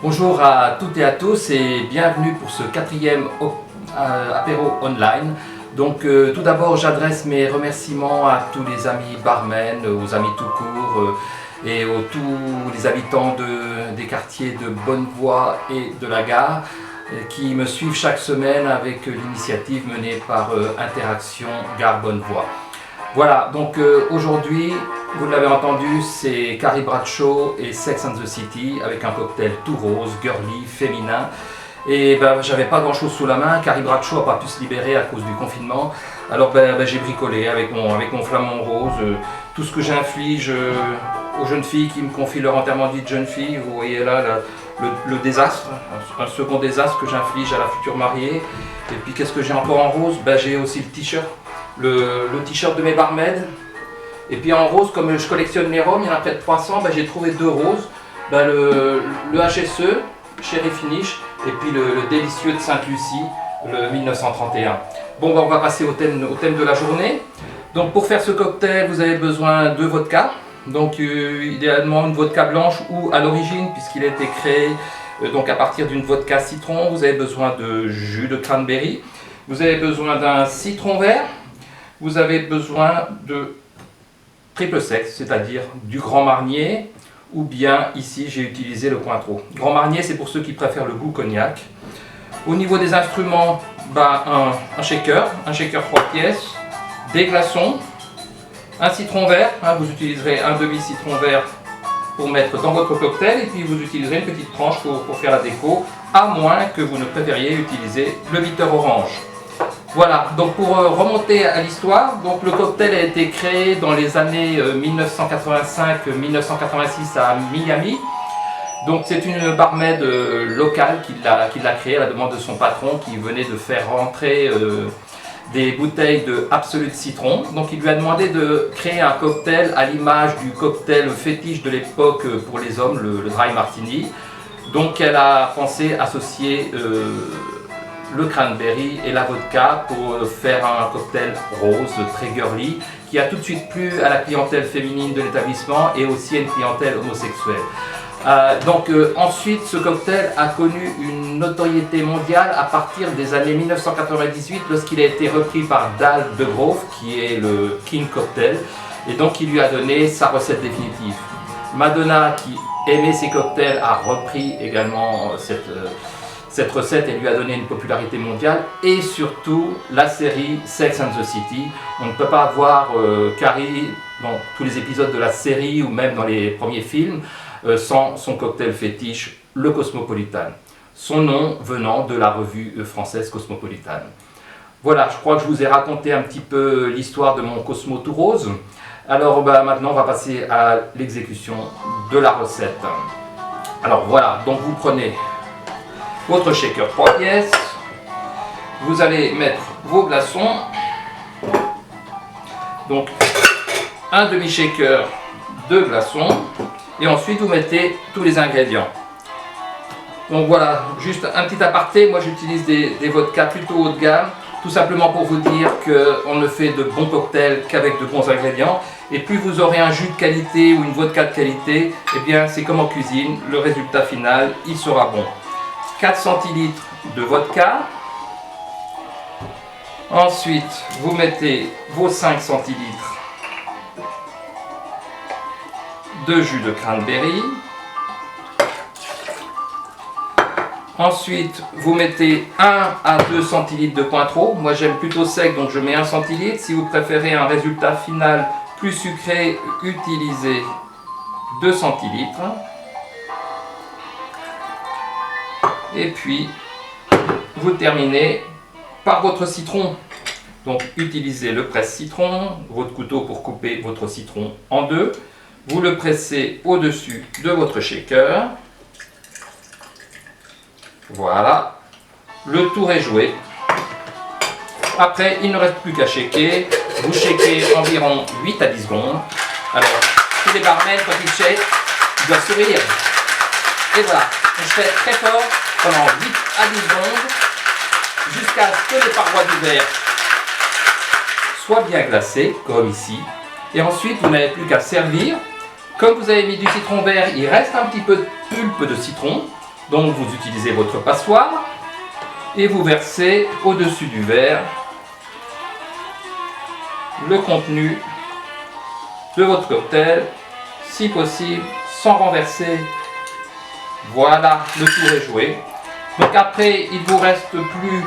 Bonjour à toutes et à tous et bienvenue pour ce quatrième apéro online. Donc tout d'abord j'adresse mes remerciements à tous les amis barmen, aux amis tout court et aux tous les habitants des quartiers de Bonnevoie et de la Gare qui me suivent chaque semaine avec l'initiative menée par Interaction Gare Bonnevoie. Voilà, donc aujourd'hui, vous l'avez entendu, c'est Carrie Bradshaw et Sex and the City avec un cocktail tout rose, girly, féminin. Et ben, j'avais pas grand chose sous la main, Carrie Bradshaw n'a pas pu se libérer à cause du confinement. Alors j'ai bricolé avec mon flamant rose, tout ce que j'inflige aux jeunes filles qui me confient leur enterrement de vie de jeune fille. Vous voyez là le désastre, un second désastre que j'inflige à la future mariée. Et puis qu'est-ce que j'ai encore en rose? J'ai aussi le t-shirt. Le t-shirt de mes barmaids. Et puis en rose, comme je collectionne les rhums, il y en a près de 300, j'ai trouvé deux roses. Le HSE, Cherry Finish, et puis le délicieux de Sainte-Lucie, le 1931. Bon, on va passer au thème de la journée. Donc pour faire ce cocktail, vous avez besoin de vodka. Donc idéalement une vodka blanche ou à l'origine, puisqu'il a été créé donc à partir d'une vodka citron. Vous avez besoin de jus de cranberry. Vous avez besoin d'un citron vert. Vous avez besoin de triple sec, c'est-à-dire du Grand Marnier, ou bien ici j'ai utilisé le Cointreau. Grand Marnier, c'est pour ceux qui préfèrent le goût cognac. Au niveau des instruments, un shaker 3 pièces, des glaçons, un citron vert, vous utiliserez un demi-citron vert pour mettre dans votre cocktail, et puis vous utiliserez une petite tranche pour faire la déco, à moins que vous ne préfériez utiliser le bitter orange. Voilà, donc pour remonter à l'histoire, donc le cocktail a été créé dans les années 1985-1986 à Miami. Donc c'est une barmaid locale qui l'a créé à la demande de son patron qui venait de faire rentrer des bouteilles de Absolut Citron. Donc il lui a demandé de créer un cocktail à l'image du cocktail fétiche de l'époque pour les hommes, le Dry Martini. Donc elle a pensé associer le cranberry et la vodka pour faire un cocktail rose très girly qui a tout de suite plu à la clientèle féminine de l'établissement et aussi à une clientèle homosexuelle. Ensuite ce cocktail a connu une notoriété mondiale à partir des années 1998 lorsqu'il a été repris par Dale DeGroff qui est le King Cocktail et donc il lui a donné sa recette définitive. Madonna qui aimait ses cocktails a repris également cette recette et lui a donné une popularité mondiale et surtout la série Sex and the City. On ne peut pas voir Carrie dans tous les épisodes de la série ou même dans les premiers films sans son cocktail fétiche, le Cosmopolitan. Son nom venant de la revue française Cosmopolitan. Voilà, je crois que je vous ai raconté un petit peu l'histoire de mon Cosmo tout rose. Alors maintenant on va passer à l'exécution de la recette. Alors voilà, donc vous prenez votre shaker 3 pièces, vous allez mettre vos glaçons, donc un demi-shaker de glaçons, et ensuite vous mettez tous les ingrédients. Donc voilà, juste un petit aparté, moi j'utilise des vodkas plutôt haut de gamme, tout simplement pour vous dire qu'on ne fait de bons cocktails qu'avec de bons ingrédients, et plus vous aurez un jus de qualité ou une vodka de qualité, et bien c'est comme en cuisine, le résultat final, il sera bon. 4 centilitres de vodka. Ensuite, vous mettez vos 5 centilitres de jus de cranberry. Ensuite, vous mettez 1 à 2 centilitres de Cointreau. Moi, j'aime plutôt sec, donc je mets 1 centilitre. Si vous préférez un résultat final plus sucré, utilisez 2 centilitres. Et puis, vous terminez par votre citron. Donc, utilisez le presse-citron, votre couteau pour couper votre citron en deux. Vous le pressez au-dessus de votre shaker. Voilà. Le tour est joué. Après, il ne reste plus qu'à shaker. Vous shakez environ 8 à 10 secondes. Alors, tous les barmen, quand ils shakent, ils doivent sourire. Et voilà. On fait très fort pendant 8 à 10 secondes jusqu'à ce que les parois du verre soient bien glacées, comme ici. Et ensuite, vous n'avez plus qu'à servir. Comme vous avez mis du citron vert, il reste un petit peu de pulpe de citron. Donc vous utilisez votre passoire et vous versez au-dessus du verre le contenu de votre cocktail, si possible sans renverser. Voilà, le tour est joué. Donc après, il ne vous reste plus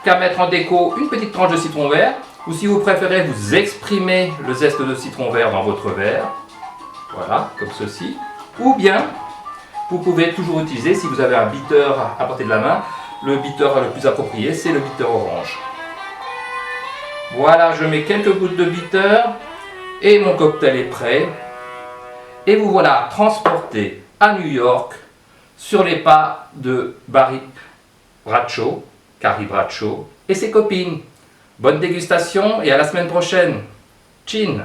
qu'à mettre en déco une petite tranche de citron vert, ou si vous préférez, vous exprimez le zeste de citron vert dans votre verre. Voilà, comme ceci. Ou bien, vous pouvez toujours utiliser, si vous avez un bitter à portée de la main, le bitter le plus approprié, c'est le bitter orange. Voilà, je mets quelques gouttes de bitter et mon cocktail est prêt. Et vous voilà transporté à New York sur les pas de Carrie Bradshaw et ses copines. Bonne dégustation et à la semaine prochaine. Chin!